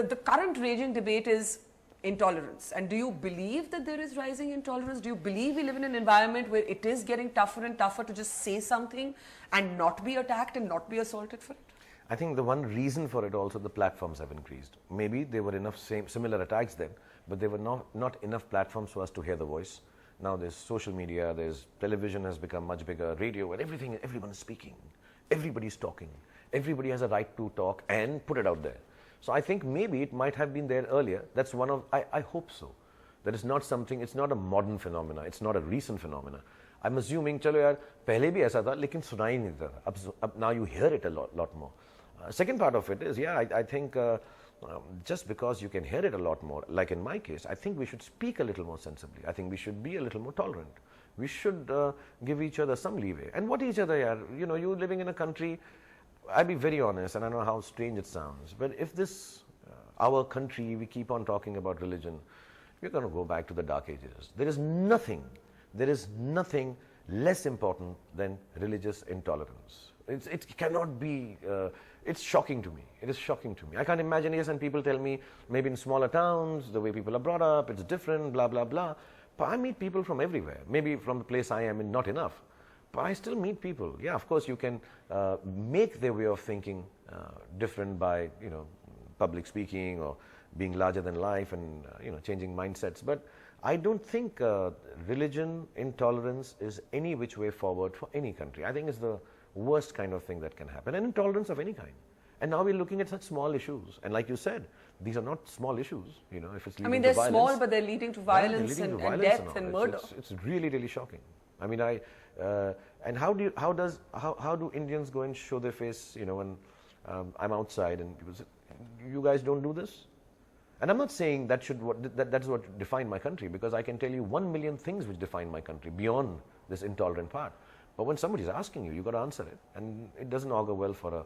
the current raging debate is intolerance. And do you believe that there is rising intolerance? Do you believe we live in an environment where it is getting tougher and tougher to just say something and not be attacked and not be assaulted for it? I think the one reason for it also, the platforms have increased. Maybe there were enough similar attacks then, but there were not enough platforms for us to hear the voice. Now there's social media, there's television has become much bigger, radio, and everyone is speaking. Everybody's talking. Everybody has a right to talk and put it out there. So I think maybe it might have been there earlier. That's one of, I hope so. That is not something, it's not a modern phenomena, it's not a recent phenomena. I'm assuming, chalo yaar, pehle bhi aisa tha, lekin sunai nahi tha. Now you hear it a lot more. Second part of it is, yeah, I think just because you can hear it a lot more, like in my case, I think we should speak a little more sensibly. I think we should be a little more tolerant. We should give each other some leeway. And what each other, yaar, you know, you living in a country, I'll be very honest, and I know how strange it sounds, but if this, our country, we keep on talking about religion, we're going to go back to the dark ages. There is nothing less important than religious intolerance. It cannot be, it's shocking to me. It is shocking to me. I can't imagine, yes, and people tell me, maybe in smaller towns, the way people are brought up, it's different, blah, blah, blah. But I meet people from everywhere. Maybe from the place I am in, not enough. But I still meet people. Yeah, of course, you can make their way of thinking different by, you know, public speaking or being larger than life and, you know, changing mindsets. But I don't think religion, intolerance is any which way forward for any country. I think it's the worst kind of thing that can happen, and intolerance of any kind. And now we're looking at such small issues. And like you said, these are not small issues, you know, if it's leading to violence. I mean, they're small, but they're leading to violence, and death and murder. It's really, really shocking. I mean, and how do Indians go and show their face, you know, when I'm outside and people say, you guys don't do this? And I'm not saying that's what defined my country, because I can tell you 1 million things which define my country beyond this intolerant part. But when somebody's asking you, you've got to answer it. And it doesn't augur well for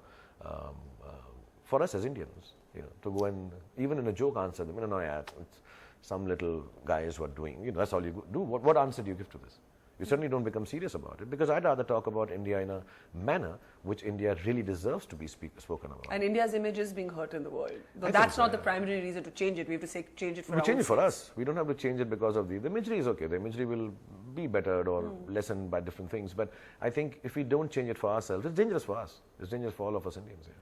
us as Indians, you know, to go and, even in a joke, answer them. You know, no, yeah, it's some little guys who are doing, you know, that's all you do. What answer do you give to this? You certainly don't become serious about it, because I'd rather talk about India in a manner which India really deserves to be spoken about. And India's image is being hurt in the world. Though that's not the primary reason to change it. We have to change it for our own. We change it for us. We don't have to change it because of the imagery is okay. The imagery will be bettered or lessened by different things. But I think if we don't change it for ourselves, it's dangerous for us. It's dangerous for all of us Indians here.